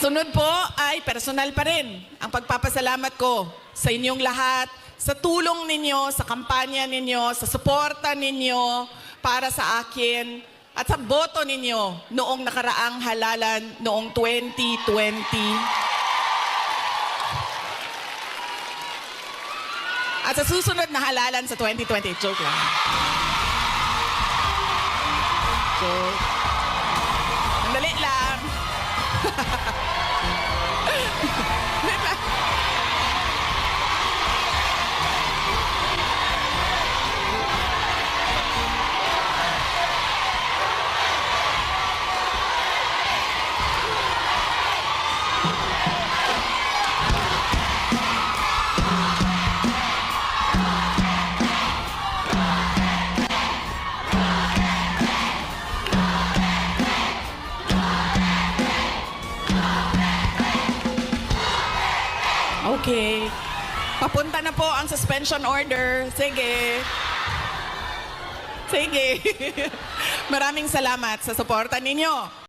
Sunod po ay personal pa rin ang pagpapasalamat ko sa inyong lahat, sa tulong ninyo, sa kampanya ninyo, sa suporta ninyo para sa akin at sa boto ninyo noong nakaraang halalan noong 2020. At sa susunod na halalan sa 2020. Joke lang. Joke. Sandali lang. Okay. Papunta na po ang suspension order. Sige. Sige. Maraming salamat sa suporta ninyo.